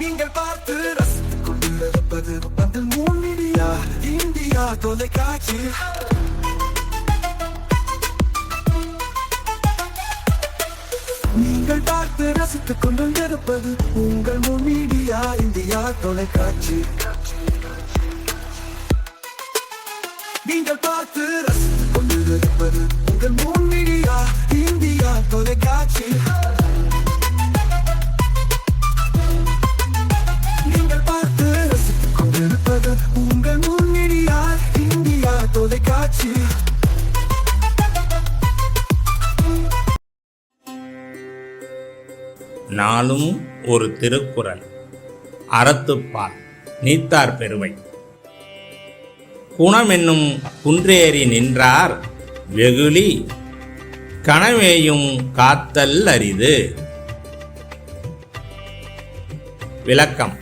நீங்கள் பார்த்து ரசித்துக் கொண்டிருப்பது பந்தல் மீடியா இந்தியா தொலைக்காட்சி. நீங்கள் பார்த்து ரசித்துக் கொண்டிருப்பது உங்கள் மீடியா இந்தியா தொலைக்காட்சி. நீங்கள் பார்த்து ரசித்துக் கொண்டிருப்பது உங்கள் மீடியா இந்தியா தொலைக்காட்சி. நீங்கள் பார்த்து ரசித்துக் கொண்டிருப்பது உங்கள் மீடியா இந்தியா தொலைக்காட்சி. நாளும் ஒரு திருக்குறள். அறத்துப்பால் நீத்தார் பெருமை. குணமென்னும் குன்றேறி நின்றார் வெகுளி கணமேயும் காத்தல் அரிது. விளக்கம்.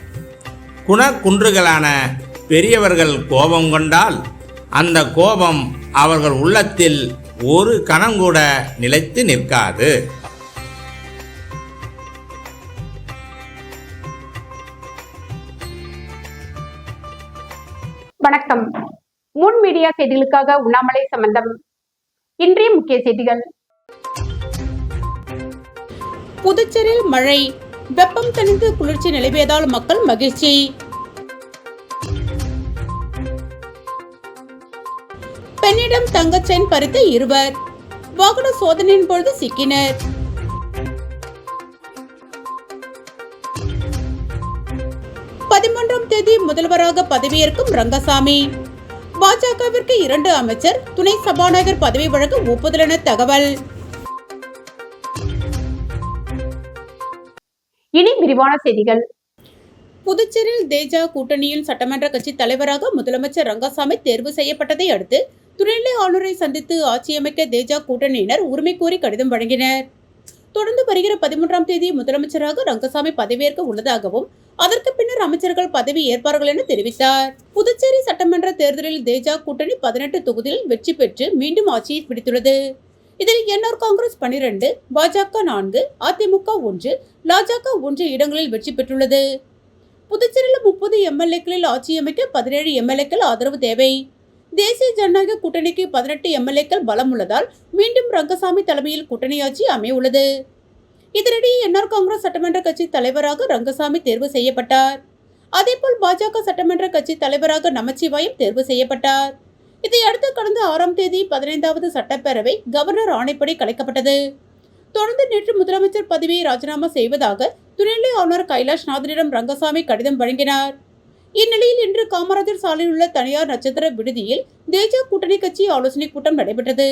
குணக்குன்றுகளான பெரியவர்கள் கோபம் கொண்டால் அந்த கோபம் அவர்கள் உள்ளத்தில் ஒரு கணங்கூட நிலைத்து நிற்காது. வணக்கம். முன் மீடியா செய்திகளுக்காக உண்ணாமலை சம்பந்தம். இன்றைய முக்கிய செய்திகள். புதுச்சேரியில் மழை, வெப்பம் தணிந்து குளிர்ச்சி நிலவியதால் மக்கள் மகிழ்ச்சி. பெண்ணிடம் தங்கச் செயின் பறித்த இருவர் வாகன சோதனையின் பொழுது சிக்கினர். தேதி முதல்வராக பதவியேற்கும் ரங்கசாமி. பாஜகவிற்கு 2 அமைச்சர், துணை சபாநாயகர் பதவி வழங்க ஒப்புதல் என தகவல். இனி விரிவான செய்திகள். புதுச்சேரியில் தேஜா கூட்டணியின் சட்டமன்ற கட்சி தலைவராக முதலமைச்சர் ரங்கசாமி தேர்வு செய்யப்பட்டதை அடுத்து துணைநிலை ஆளுநரை சந்தித்து ஆட்சியமைக்க தேஜா கூட்டணியினர் உரிமை கோரி கடிதம் வழங்கினர். தொடர்ந்து வருகிற 13ஆம் தேதி முதலமைச்சராக ரங்கசாமி பதவியேற்க உள்ளதாகவும் அதற்கு பின்னர் அமைச்சர்கள் பதவி ஏற்பார்கள் என தெரிவித்தார். புதுச்சேரி சட்டமன்ற தேர்தலில் தேஜா கூட்டணி 18 தொகுதியில் வெற்றி பெற்று மீண்டும் ஆட்சியை பிடித்துள்ளது. இதில் என்ஆர் காங்கிரஸ் 12, பாஜக 4, அதிமுக 1, லாஜக 1 இடங்களில் வெற்றி பெற்றுள்ளது. புதுச்சேரியில் 30 எம்எல்ஏக்களில் ஆட்சி அமைக்க 17 எம்எல்ஏக்கள் ஆதரவு தேவை. தேசிய ஜனநாயக கூட்டணிக்கு 18 எம்எல்ஏக்கள் பலம் உள்ளதால் மீண்டும் ரங்கசாமி தலைமையில் கூட்டணி ஆட்சி அமைய உள்ளது. இதனிடையே என்ஆர் காங்கிரஸ் சட்டமன்ற கட்சி தலைவராக ரங்கசாமி தேர்வு செய்யப்பட்டார். அதேபோல் பாஜக சட்டமன்ற கட்சி தலைவராக நமச்சிவாயம் தேர்வு செய்யப்பட்டார். இதையடுத்து கடந்த 6ஆம் தேதி 15வது சட்டப்பேரவை கவர்னர் ஆணைப்படி கலைக்கப்பட்டது. தொடர்ந்து நேற்று முதலமைச்சர் பதவியை ராஜினாமா செய்வதாக துணைநிலை ஆளுநர் கைலாஷ்நாதனிடம் ரங்கசாமி கடிதம் வழங்கினார். இந்நிலையில் இன்று காமராஜர் சாலையில் உள்ள தனியார் நட்சத்திர விடுதியில் தேஜா கூட்டணி கட்சி ஆலோசனை கூட்டம் நடைபெற்றது.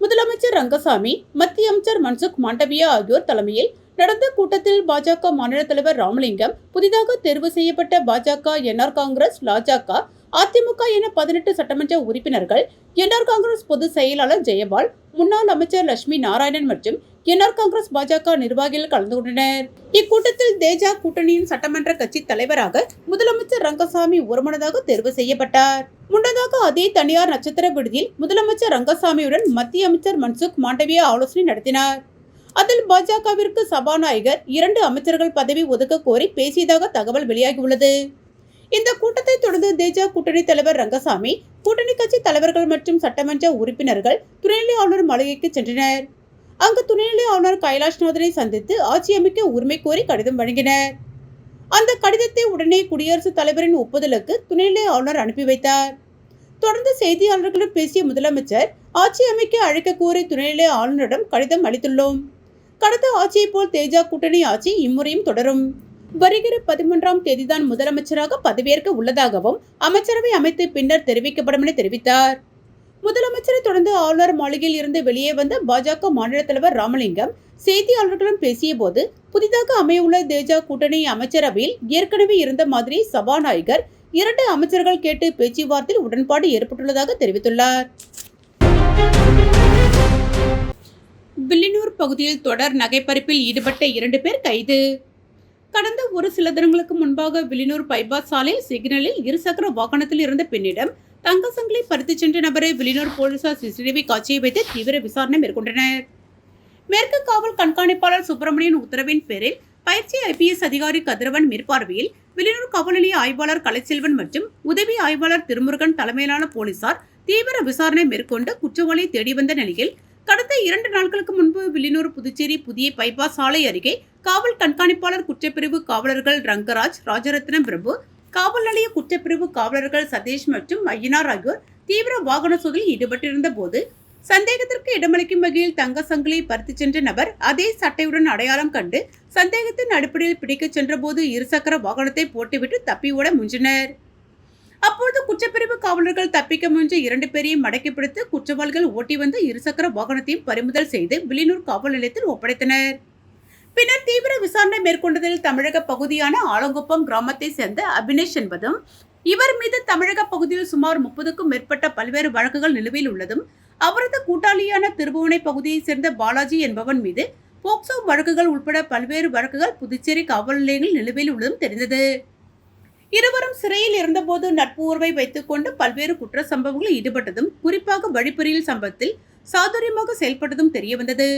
முதலமைச்சர் ரங்கசாமி, மத்திய அமைச்சர் மன்சுக் மாண்டவியா ஆகியோர் தலைமையில் நடந்த கூட்டத்தில் பாஜக மாநில தலைவர் ராமலிங்கம், புதிதாக தேர்வு செய்யப்பட்ட பாஜக, என்ஆர் காங்கிரஸ், லாஜக, அதிமுக என 18 சட்டமன்ற உறுப்பினர்கள், என்ஆர் காங்கிரஸ் பொதுச் செயலாளர் ஜெயபால், முன்னாள் அமைச்சர் லட்சுமி நாராயணன் மற்றும் என்ஆர் காங்கிரஸ் பாஜக நிர்வாகிகள் கலந்து கொண்டனர். இக்கூட்டத்தில் தேஜா கூட்டணியின் சட்டமன்ற கட்சி தலைவராக முதலமைச்சர் ரங்கசாமி ஒருமனதாக தேர்வு செய்யப்பட்டார். முன்னதாக அதே தனியார் நட்சத்திர விடுதியில் முதலமைச்சர் ரங்கசாமியுடன் மத்திய அமைச்சர் மன்சுக் மாண்டவியா ஆலோசனை நடத்தினார். அதில் பாஜகவிற்கு சபாநாயகர், 2 அமைச்சர்கள் பதவி ஒதுக்க கோரி பேசியதாக தகவல் வெளியாகியுள்ளது. இந்த கூட்டத்தை தொடர்ந்து தேஜா கூட்டணி தலைவர் ரங்கசாமி, கூட்டணி கட்சி தலைவர்கள் மற்றும் சட்டமன்ற உறுப்பினர்கள் துணைநிலை ஆளுநர் மாளிகைக்கு சென்றனர். அங்கு துணைநிலை ஆளுநர் கைலாஷ்நாதனை சந்தித்து ஆட்சி அமைக்க உரிமை கோரி கடிதம் வழங்கினர். அந்த கடிதத்தை உடனே குடியரசுத் தலைவரின் ஒப்புதலுக்கு துணைநிலை ஆளுநர் அனுப்பி வைத்தார். தொடர்ந்து செய்தியாளர்களிடம் பேசிய முதலமைச்சர், ஆட்சி அமைக்க அழைக்க கோரி துணைநிலை ஆளுநரிடம் கடிதம் அளித்துள்ளோம். கடந்த ஆட்சியை போல் தேஜா கூட்டணி ஆட்சி இம்முறையும் தொடரும். வருகிற 13ஆம் தேதிதான் முதலமைச்சராக பதவியேற்க உள்ளதாகவும் அமைச்சரவை அமைத்து பின்னர் தெரிவிக்கப்படும் என தெரிவித்தார். முதலமைச்சரை தொடர்ந்து ஆளுநர் மாளிகையில் இருந்து வெளியே வந்த பாஜக மாநில தலைவர் ராமலிங்கம் செய்தியாளர்களிடம் பேசிய போது, புதிதாக அமையவுள்ள தேஜா கூட்டணி அமைச்சரவையில் ஏற்கனவே இருந்த மாதிரி சபாநாயகர், 2 அமைச்சர்கள் கேட்டு பேச்சுவார்த்தையில் உடன்பாடு ஏற்பட்டுள்ளதாக தெரிவித்துள்ளார். வில்லியனூர் பகுதியில் தொடர் நகைப்பறிப்பில் ஈடுபட்ட 2 பேர் கைது. கடந்த ஒரு சில தினங்களுக்கு முன்பாக வில்லியனூர் பைபாஸ் சாலையில் சிக்னலில் இருசக்கர வாகனத்தில் இருந்த பெண்ணிடம் தங்க சங்கிலி பறித்து சென்ற நபரை வில்லியனூர் போலீசார் சிசிடிவி காட்சியை வைத்து தீவிர விசாரணை மேற்கொண்டனர். மேற்கு காவல் கண்காணிப்பாளர் சுப்பிரமணியன் உத்தரவின் பேரில் பயிற்சி IPS அதிகாரி கதிரவன் மேற்பார்வையில் வில்லியனூர் காவல் நிலைய ஆய்வாளர் கலைச்செல்வன் மற்றும் உதவி ஆய்வாளர் திருமுருகன் தலைமையிலான போலீசார் தீவிர விசாரணை மேற்கொண்டு குற்றவாளியை தேடி வந்த நிலையில் கடந்த 2 நாட்களுக்கு முன்பு வில்லியனூர் புதுச்சேரி புதிய பைபாஸ் சாலை அருகே காவல் கண்காணிப்பாளர் குற்றப்பிரிவு காவலர்கள் ரங்கராஜ், ராஜரத்னம் பிரபு, காவல் நிலைய குற்றப்பிரிவு காவலர்கள் சதீஷ் மற்றும் ஐயனார் ஆகியோர் தீவிர வாகன சோதனையில் ஈடுபட்டிருந்த போது சந்தேகத்திற்கு இடமளிக்கும் வகையில் தங்க சங்கிலி பறித்து சென்ற நபர் அதே சட்டையுடன் அடையாளம் கண்டு சந்தேகத்தின் அடிப்படையில் பிடிக்கச் சென்றபோது இருசக்கர வாகனத்தை போட்டுவிட்டு தப்பி ஓட முயன்றனர். அப்போது குற்றப்பிரிவு காவலர்கள் தப்பிக்க முயன்ற 2 பேரையும் மடக்கி பிடித்து குற்றவாளிகள் ஓட்டி வந்த இருசக்கர வாகனத்தையும் பறிமுதல் செய்து வில்லியனூர் காவல் நிலையத்தில் ஒப்படைத்தனர். பின்னர் தீவிர விசாரணை மேற்கொண்டதில் தமிழக பகுதியான ஆலங்குப்பம் கிராமத்தை சேர்ந்த அபினேஷ் என்பதும் இவர் மீது தமிழக பகுதியில் சுமார் 30க்கும் மேற்பட்ட பல்வேறு வழக்குகள் நிலுவையில் உள்ளதும், அவரது கூட்டாளியான திருபுவனை பகுதியைச் சேர்ந்த பாலாஜி என்பவன் மீது போக்சோ வழக்குகள் உட்பட பல்வேறு வழக்குகள் புதுச்சேரி காவல் நிலையங்களில் நிலுவையில் உள்ளதும் தெரிந்தது. இருவரும் சிறையில் இருந்தபோது நட்பு உறவை வைத்துக் கொண்டு பல்வேறு குற்ற சம்பவங்களில் ஈடுபட்டதும், குறிப்பாக வழிப்பறியில் சம்பவத்தில் சாதுரியமாக செயல்பட்டதும் தெரியவந்தது.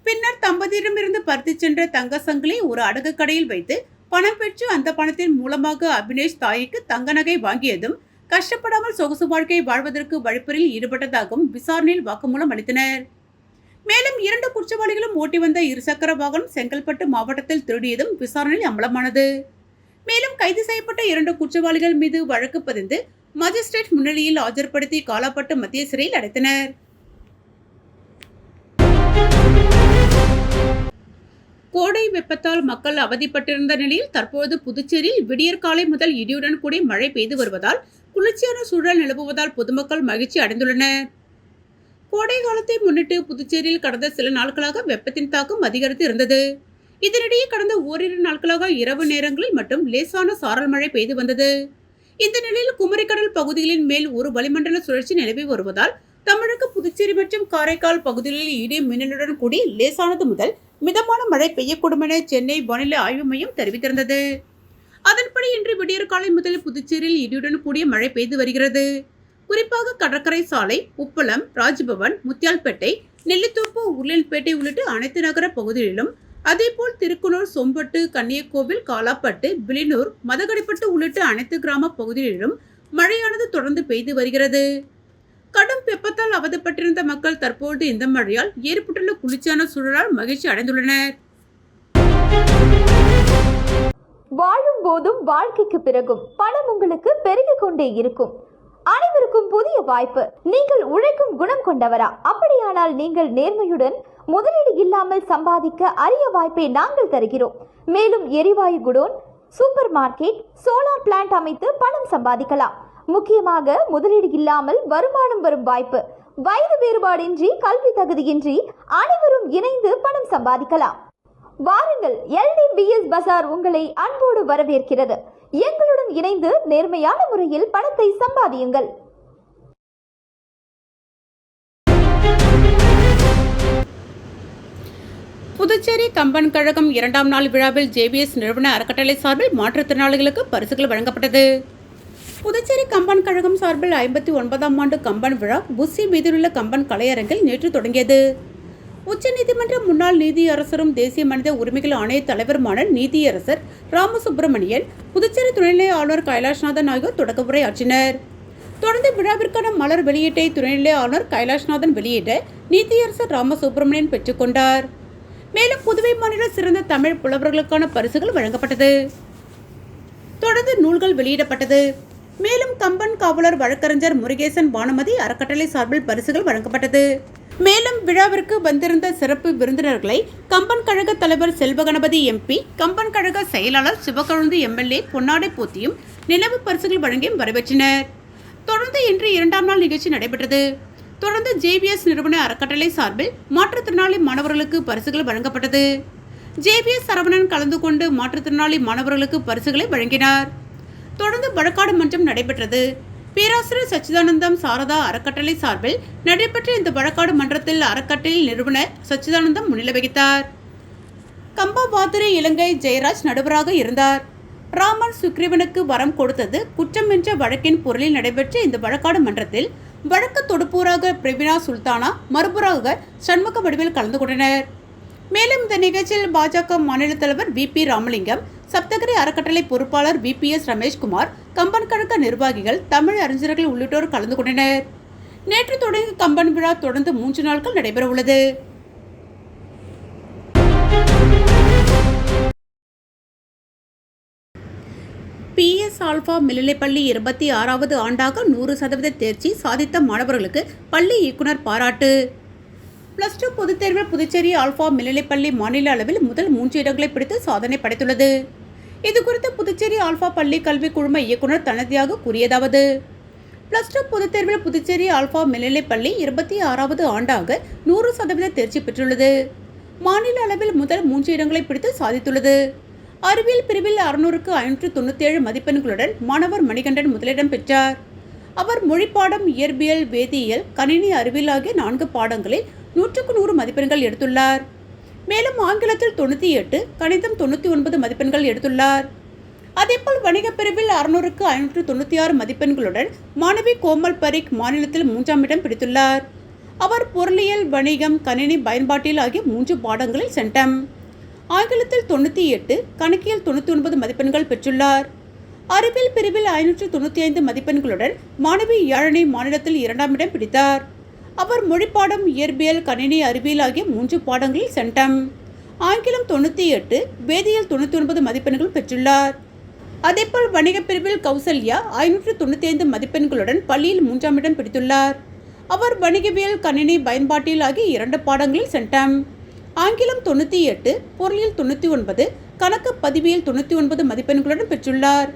பின்னர் தம்பதியிடமிருந்து பறித்து சென்ற தங்க சங்கிலி ஒரு அடகு கடையில் வைத்து பணம் பெற்று அந்த பணத்தின் மூலமாக அபினேஷ் தாய்க்கு தங்க நகை வாங்கியதும், கஷ்டப்படாமல் சொகுசு வாழ்க்கை வாழ்வதற்கு வழிப்பறியில் ஈடுபட்டதாகவும் விசாரணையில் வாக்குமூலம் அளித்தனர். மேலும் 2 குற்றவாளிகளும் ஓட்டி வந்த இருசக்கர வாகனம் செங்கல்பட்டு மாவட்டத்தில் திருடியதும் விசாரணையில் அமலமானது. மேலும் கைது செய்யப்பட்ட 2 குற்றவாளிகள் மீது வழக்கு பதிந்து மாஜிஸ்ட்ரேட் முன்னிலையில் ஆஜர்படுத்தி காலாப்பட்டு மத்திய சிறையில் அடைத்தனர். கோடை வெப்பத்தால் மக்கள் அவதிப்பட்டிருந்த நிலையில் தற்போது புதுச்சேரியில் விடியற்காலை முதல் இடியுடன் கூடிய மழை பெய்து வருவதால் குளிர்ச்சியான சூழல் நிலவுவதால் பொதுமக்கள் மகிழ்ச்சி அடைந்துள்ளனர். கோடை காலத்தை முன்னிட்டு புதுச்சேரியில் கடந்த சில நாட்களாக வெப்பத்தின் தாக்கம் அதிகரித்து இருந்தது. இதனிடையே கடந்த ஓரிரு நாட்களாக இரவு நேரங்களில் மட்டும் லேசான சாரல் மழை பெய்து வந்தது. இந்த நிலையில் குமரிக்கடல் பகுதிகளின் மேல் ஒரு வளிமண்டல சுழற்சி நிலவி வருவதால் தமிழக, புதுச்சேரி மற்றும் காரைக்கால் பகுதிகளில் இடி மின்னலுடன் கூடி லேசானது முதல் மிதமான மழை பெய்யக்கூடும் என சென்னை வானிலை ஆய்வு மையம் தெரிவித்திருந்தது. அதன்படி இன்று விடியற்காலை முதல் புதுச்சேரியில் இடியுடன் கூடிய மழை பெய்து வருகிறது. குறிப்பாக கடற்கரை சாலை, உப்பளம், ராஜ்பவன், முத்தியால்பேட்டை, நெல்லித்தோப்பு, உருளையன்பேட்டை உள்ளிட்ட அனைத்து நகர பகுதிகளிலும், அதேபோல் திருக்குனூர், சொம்பட்டு, கன்னியக்கோவில், காலாப்பட்டு, வில்லியனூர், மதகடிப்பட்டு உள்ளிட்ட அனைத்து கிராம பகுதிகளிலும் மழையானது தொடர்ந்து பெய்து வருகிறது. கடும் வெப்பத்தால் அவதிப்பட்டிருந்த மக்கள் தற்போது இந்த மழையால் ஏற்பட்டுள்ள குளிர்ச்சியான சூழலால் மகிழ்ச்சி அடைந்துள்ளனர். வாழும் போதும் வாழ்க்கைக்கு பிறகும் பணம் உங்களுக்கு பெருகிக் கொண்டே இருக்கும். அனைவருக்கும் புதிய வாய்ப்பு. நீங்கள் உழைக்கும் குணம் கொண்டவரா? அப்படியானால் நீங்கள் நேர்மையுடன் முதலீடு இல்லாமல் சம்பாதிக்க அரிய வாய்ப்பை நாங்கள் தருகிறோம். மேலும் எரிவாயு godown, super market, solar plant அமைத்து பணம் சம்பாதிக்கலாம். முக்கியமாக முதலீடு இல்லாமல் வருமானம் வரும் வாய்ப்பு. வயது வேறுபாடின்றி, கல்வி தகுதியின்றி அனைவரும் இணைந்து பணம் சம்பாதிக்கலாம். வாருங்கள், LDBS பஜார் உங்களை அன்போடு வரவேற்கிறது. எங்களுடன் இணைந்து நேர்மையான முறையில் பணத்தை சம்பாதியுங்கள். புதுச்சேரி கம்பன் கழகம் 2ஆம் நாள் விழாவில் JBS நிறுவன அறக்கட்டளை சார்பில் மாற்றுத்திறனாளிகளுக்கு பரிசுகள் வழங்கப்பட்டது. புதுச்சேரி கம்பன் கழகம் சார்பில் 59ஆம் ஆண்டு கம்பன் விழா புஸ்ஸி மீதிலுள்ள கம்பன் கலையரங்கில் நேற்று தொடங்கியது. உச்சநீதிமன்ற முன்னாள் நீதியரசரும் தேசிய மனித உரிமைகள் ஆணைய தலைவருமான நீதியரசர் ராமசுப்பிரமணியன், புதுச்சேரி துணைநிலை ஆளுநர் கைலாஷ்நாதன் ஆகியோர் தொடக்க உரையாற்றினர். தொடர்ந்து விழாவிற்கான மலர் வெளியீட்டை துணைநிலை ஆளுநர் கைலாஷ்நாதன் வெளியிட நீதியரசர் ராமசுப்பிரமணியன் பெற்றுக்கொண்டார். மேலும் புதுவை மாநில சிறந்த தமிழ் புலவர்களுக்கான பரிசுகள் வழங்கப்பட்டது. தொடர்ந்து நூல்கள் வெளியிடப்பட்டது. மேலும் கம்பன் காவலர் வழக்கறிஞர் முருகேசன் பானுமதி அறக்கட்டளை சார்பில் பரிசுகள் வழங்கப்பட்டது. மேலும் விழாவிற்கு வந்திருந்த சிறப்பு விருந்தினர்களை கம்பன் கழக தலைவர் செல்வகணபதி MP, கம்பன் கழக செயலாளர் சிவக்கொழுந்து MLA பொன்னாடை போத்தியும் நினைவு பரிசுகள் வழங்கியும் வரவேற்றனர். தொடர்ந்து இன்று 2ஆம் நாள் நிகழ்ச்சி நடைபெற்றது. தொடர்ந்து JBS நிறுவன அறக்கட்டளை சார்பில் மாற்றுத்திறனாளி மாணவர்களுக்கு பரிசுகள் வழங்கப்பட்டது. JBS சரவணன் கலந்து கொண்டு மாற்றுத்திறனாளி மாணவர்களுக்கு பரிசுகளை வழங்கினார். தொடர்ந்து வழக்காடு மன்றம் நடைபெற்றது. பேராசிரியர் சச்சிதானந்தம் சாரதா அறக்கட்டளை சார்பில் நடைபெற்ற இந்த வழக்காடு மன்றத்தில் அறக்கட்டளை நிறுவனர் சச்சிதானந்தம் முன்னிலை வகித்தார். கம்பா வாதுரை இலங்கை ஜெயராஜ் நடுவராக இருந்தார். ராமன் சுக்ரீவனுக்கு வரம் கொடுத்தது குற்றம் என்ற வழக்கின் பொருளில் நடைபெற்ற இந்த வழக்காடு மன்றத்தில் வழக்கு தொடுப்போராக பிரவீனா சுல்தானா, மறுபுறாக சண்முக வடிவில் கலந்து கொண்டனர். மேலும் இந்த நிகழ்ச்சியில் பாஜக மாநில தலைவர் VP ராமலிங்கம், சப்தகிரி அறக்கட்டளை பொறுப்பாளர் VPS ரமேஷ்குமார், கம்பன் கழக நிர்வாகிகள், தமிழ் அறிஞர்கள் உள்ளிட்டோர் கலந்து கொண்டனர். நேற்று தொடங்கிய கம்பன் விழா தொடர்ந்து 3 நாட்கள் நடைபெற உள்ளது. PS ஆல்பா மேல்நிலைப்பள்ளி 26வது ஆண்டாக 100% தேர்ச்சி சாதித்த மாணவர்களுக்கு பள்ளி இயக்குனர் பாராட்டு. +2 பொதுத் தேர்வில் புதுச்சேரி ஆல்பா மேல்நிலைப்பள்ளி மாநில அளவில் முதல் 3 இடங்களை பிடித்து சாதனை படைத்துள்ளது. இதுகுறித்து புதுச்சேரி ஆல்பா பள்ளி கல்வி குழும இயக்குனர் தனதியாக கூறியதாவது: +2 பொதுத் தேர்வில் புதுச்சேரி ஆல்பா மேல்நிலைப்பள்ளி 26வது ஆண்டாக 100% தேர்ச்சி பெற்றுள்ளது. மாநில அளவில் முதல் 3 இடங்களை பிடித்து சாதித்துள்ளது. அறிவியல் பிரிவில் 600க்கு 597 மதிப்பெண்களுடன் மாணவர் மணிகண்டன் முதலிடம் பெற்றார். அவர் மொழிப்பாடம், இயற்பியல், வேதியியல், கணினி அறிவியல் ஆகிய 4 பாடங்களில் 100க்கு 100 மதிப்பெண்கள் எடுத்துள்ளார். மேலும் ஆங்கிலத்தில் 98, கணிதம் 99 மதிப்பெண்கள் எடுத்துள்ளார். அதேபோல் வணிக பிரிவில் 600க்கு 596 மதிப்பெண்களுடன் மாணவி கோமல் பரிக் மாநிலத்தில் 3ஆம் இடம் பிடித்துள்ளார். அவர் பொருளியல், வணிகம், கணினி பயன்பாட்டில் ஆகிய 3 பாடங்களில் சென்டம். ஆங்கிலத்தில் 98, கணக்கியல் 99 மதிப்பெண்கள் பெற்றுள்ளார். அறிவியல் பிரிவில் 595 மதிப்பெண்களுடன் மாணவி யாழினி மாநிலத்தில் 2ஆம் இடம் பிடித்தார். அவர் மொழிப்பாடம், இயற்பியல், கணினி அறிவியல் ஆகிய 3 பாடங்களில் சென்டம். ஆங்கிலம் 98, வேதியியல் 99 மதிப்பெண்கள் பெற்றுள்ளார். அதேபோல் வணிக பிரிவில் கௌசல்யா 595 மதிப்பெண்களுடன் பள்ளியில் 3ஆம் இடம் பிடித்துள்ளார். அவர் வணிகவியல், கணினி பயன்பாட்டில் ஆகிய 2 பாடங்களில் சென்டம். ஆங்கிலம் 98, பொருளியல் 99, கணக்கு பதிவியல் 99 மதிப்பெண்களுடன் பெற்றுள்ளார்.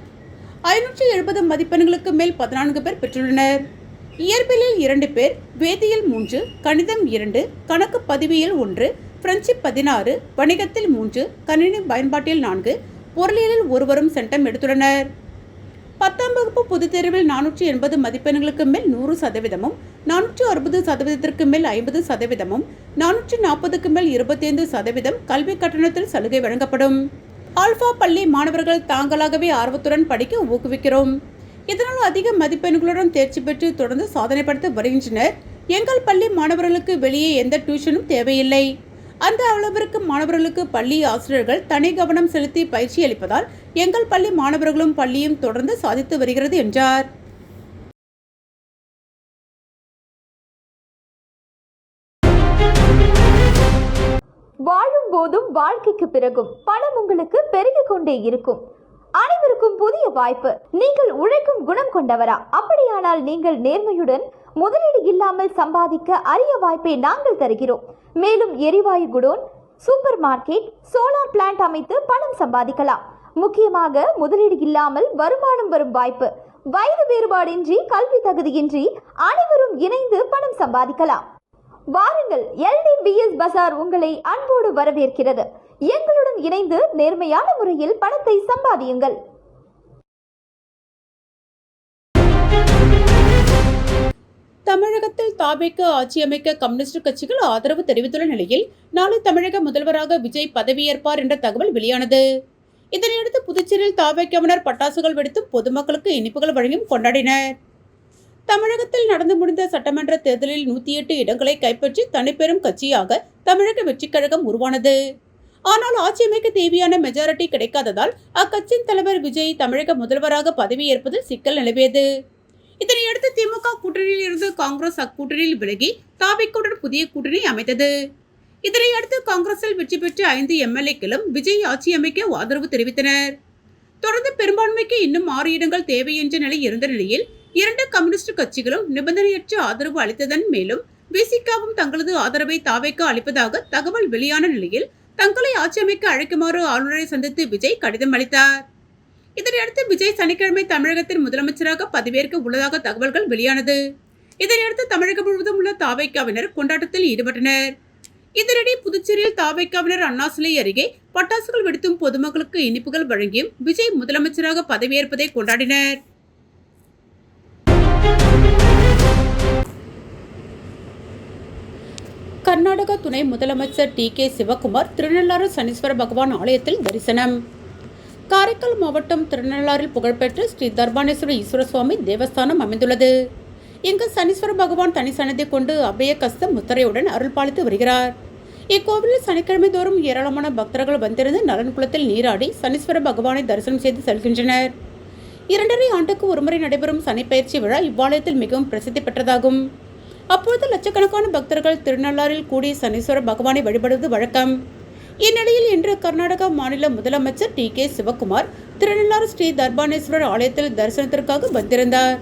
570 மதிப்பெண்களுக்கு மேல் 14 பேர் பெற்றுள்ளனர். இயற்பியலில் 2 பேர், வேதியியல் 3, கணிதம் 2, கணக்கு பதிவியல் 1, பிரெஞ்சு 16, வணிகத்தில் 3, கணினி பயன்பாட்டில் 4, பொருளியலில் ஒருவரும் சென்டம் எடுத்துள்ளனர். 10ஆம் வகுப்பு பொதுத் தேர்வில் 480 மதிப்பெண்களுக்கு மேல் 100%, 460% மேல் 50%, 440க்கு மேல் 25% கல்வி கட்டணத்தில் சலுகை வழங்கப்படும். ஆல்பா பள்ளி மாணவர்கள் தாங்களாகவே ஆர்வத்துடன் படிக்க ஊக்குவிக்கிறோம். இதனால் அதிக மதிப்பெண்களுடன் தேர்ச்சி பெற்று தொடர்ந்து சாதனை படுத்த வருகின்றனர். எங்கள் பள்ளி மாணவர்களுக்கு வெளியே எந்த டியூஷனும் தேவையில்லை. அந்த அளவிற்கு மாணவர்களுக்கு பள்ளி ஆசிரியர்கள் தனி கவனம் செலுத்தி பயிற்சி அளிப்பதால் எங்கள் பள்ளி மாணவர்களும் பள்ளியும் தொடர்ந்து சாதித்து வருகிறது என்றார். வாழும் போதும் வாழ்க்கைக்கு பிறகும் பணம் உங்களுக்கு பெருகிக் கொண்டே இருக்கும். அனைவருக்கும் புதிய வாய்ப்பு. நீங்கள் உழைக்கும் குணம் கொண்டவரா? அப்படியானால் நீங்கள் நேர்மையுடன் முதலீடு இல்லாமல் சம்பாதிக்க அரிய வாய்ப்பை நாங்கள் தருகிறோம். மேலும் எரிவாயு godown, super market, solar plant அமைத்து பணம் சம்பாதிக்கலாம். முக்கியமாக முதலீடு இல்லாமல் வருமானம் வரும் வாய்ப்பு. வயது வேறுபாடின்றி, கல்வி தகுதியின்றி அனைவரும் இணைந்து பணம் சம்பாதிக்கலாம். வாருங்கள், LDBS பஜார் உங்களை அன்போடு வரவேற்கிறது. எங்களுடன் இணைந்து நேர்மையான முறையில் பணத்தை சம்பாதியுங்கள். தமிழகத்தில் தாவேக்கு ஆட்சி அமைக்க கம்யூனிஸ்ட் கட்சிகள் ஆதரவு தெரிவித்துள்ள நிலையில் நாளை தமிழக முதல்வராக விஜய் பதவியேற்பார் என்ற தகவல் வெளியானது. இதனையடுத்து புதுச்சேரியில் தாவேக்கவினர் பட்டாசுகள் வெடித்தும் பொதுமக்களுக்கு இனிப்புகள் வழங்கியும் கொண்டாடினர். தமிழகத்தில் நடந்து முடிந்த சட்டமன்ற தேர்தலில் 108 இடங்களை கைப்பற்றி தனிப்பெரும் கட்சியாக தமிழக வெற்றிக் கழகம் உருவானது. ஆனால் ஆட்சி அமைக்க தேவையான மெஜாரிட்டி கிடைக்காததால் அக்கட்சியின் தலைவர் விஜய் தமிழக முதல்வராக பதவியேற்பதில் சிக்கல் நிலவியது. இதனையடுத்து திமுக கூட்டணியில் இருந்து காங்கிரஸ் அக்கூட்டணியில் விலகி தாவேக்குடன் புதிய கூட்டணி அமைத்தது. இதனையடுத்து காங்கிரஸில் வெற்றி பெற்ற 5 MLA-க்களும் விஜய் ஆட்சி அமைக்க ஆதரவு தெரிவித்தனர். தொடர்ந்து பெரும்பான்மைக்கு இன்னும் 6 இடங்கள் தேவை என்ற நிலை இருந்த நிலையில் 2 கம்யூனிஸ்ட் கட்சிகளும் நிபந்தனையற்ற ஆதரவு அளித்ததன் மேலும் விசிகாவும் தங்களது ஆதரவை தாவேக்கு அளிப்பதாக தகவல் வெளியான நிலையில் தங்களை ஆட்சி அமைக்க அழைக்குமாறு ஆளுநரை சந்தித்து விஜய் கடிதம் அளித்தார். இதனையடுத்து விஜய் சனிக்கிழமை தமிழகத்தின் முதலமைச்சராக பதவியேற்க உள்ளதாக தகவல்கள் வெளியானது. இதனையடுத்து தமிழகம் முழுவதும் உள்ள தாவேக்காவினர் கொண்டாட்டத்தில் ஈடுபட்டனர். இதனிடையே புதுச்சேரியில் தாவேக்காவினர் அண்ணா சிலை அருகே பட்டாசுகள் வெடித்தும் பொதுமக்களுக்கு இனிப்புகள் வழங்கியும் விஜய் முதலமைச்சராக பதவியேற்பதை கொண்டாடினர். கர்நாடக துணை முதலமைச்சர் TK சிவகுமார் திருநள்ளாறு சனீஸ்வர பகவான் ஆலயத்தில் தரிசனம். காரைக்கால் மாவட்டம் திருநள்ளாறில் புகழ்பெற்ற ஸ்ரீ தர்பானேஸ்வர ஈஸ்வர சுவாமி தேவஸ்தானம் அமைந்துள்ளது. இங்கு சனீஸ்வர பகவான் தனி சன்னதி கொண்டு அபய கஸ்த முத்திரையுடன் அருள் பாலித்து வருகிறார். இக்கோவிலில் சனிக்கிழமை தோறும் ஏராளமான பக்தர்கள் வந்திருந்து நலன்குளத்தில் நீராடி சனீஸ்வர பகவானை தரிசனம் செய்து செல்கின்றனர். 2.5 ஆண்டுக்கு ஒருமுறை நடைபெறும் சனிப்பெயர்ச்சி விழா இவ்வாலயத்தில் மிகவும் பிரசித்தி பெற்றதாகும். அப்போது லட்சக்கணக்கான பக்தர்கள் திருநள்ளாறில் கூடி சனீஸ்வர பகவானை வழிபடுவது வழக்கம். இந்நிலையில் இன்று கர்நாடகா மாநில முதலமைச்சர் TK சிவக்குமார் திருநள்ளாறு ஸ்ரீ தர்பானேஸ்வரர் ஆலயத்தில் தரிசனத்திற்காக வந்திருந்தார்.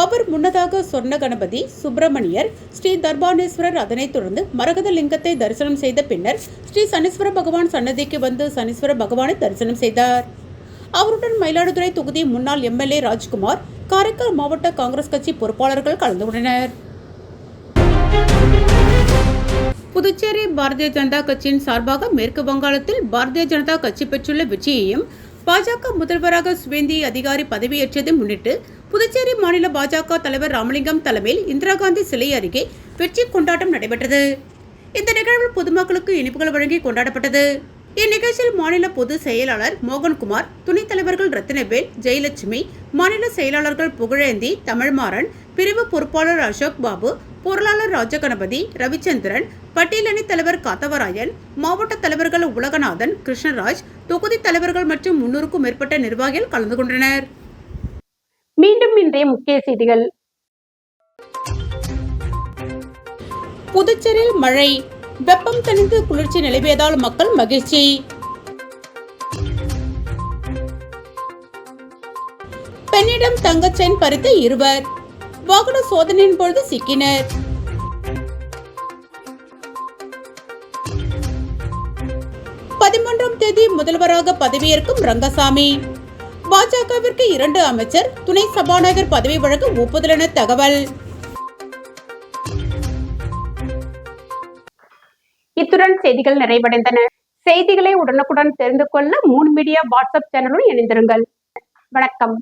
அவர் முன்னதாக சொர்ண கணபதி, சுப்பிரமணியர், ஸ்ரீ தர்பானேஸ்வரர், அதனைத் தொடர்ந்து மரகத லிங்கத்தை தரிசனம் செய்த பின்னர் ஸ்ரீ சனீஸ்வர பகவான் சன்னதிக்கு வந்து சனீஸ்வர பகவானை தரிசனம் செய்தார். அவருடன் மயிலாடுதுறை தொகுதி முன்னாள் MLA ராஜ்குமார், காரைக்கால் மாவட்ட காங்கிரஸ் கட்சி பொறுப்பாளர்கள் கலந்து கொண்டனர். புதுச்சேரி பாரதிய ஜனதா கட்சியின் சார்பாக மேற்கு வங்காளத்தில் பாரதிய ஜனதா கட்சி பெற்றுள்ள வெற்றியையும் பாஜக முதல்வராக சுவேந்தி அதிகாரி பதவியேற்றதை முன்னிட்டு புதுச்சேரி மாநில பாஜக தலைவர் ராமலிங்கம் தலைமையில் இந்திரா காந்தி சிலை அருகே வெற்றி கொண்டாட்டம் நடைபெற்றது. இந்த நிகழ்வில் பொதுமக்களுக்கு இனிப்புகள் வழங்கி கொண்டாடப்பட்டது. இந்நிகழ்ச்சியில் மாநில பொதுச் செயலாளர் மோகன்குமார், துணைத் தலைவர்கள் ரத்தினவேல், ஜெயலட்சுமி, மாநில செயலாளர்கள் புகழேந்தி, தமிழ்மாறன், பிரிவு பொறுப்பாளர் அசோக் பாபு, பொருளாளர் ராஜகணபதி, ரவிச்சந்திரன், பட்டியலணி தலைவர் காத்தவராயன், மாவட்ட தலைவர்கள் உலகநாதன், கிருஷ்ணராஜ், தொகுதி தலைவர்கள் மற்றும் 300க்கும் மேற்பட்ட நிர்வாகிகள் கலந்து கொண்டனர். மீண்டும் இன்றைய முக்கிய செய்திகள். புதுச்சேரியில் மழை, வெப்பம் தணிந்து குளிர்ச்சி நிலவியதால் மக்கள் மகிழ்ச்சி. பெண்ணிடம் தங்கச் செயின் பறித்த 2 வாகன சோதனையின் பொழுது சிக்கினர். தேதி முதல்வராக பதவியேற்கும் ரங்கசாமி. பாஜகவிற்கு 2 அமைச்சர், துணை சபாநாயகர் பதவி வழங்க ஒப்புதல் என தகவல். இத்துடன் செய்திகள் நிறைவடைந்தன. செய்திகளை உடனுக்குடன் தெரிந்து கொள்ள 3 மீடியா வாட்ஸ்அப் சேனலுடன் இணைந்திருங்கள். வணக்கம்.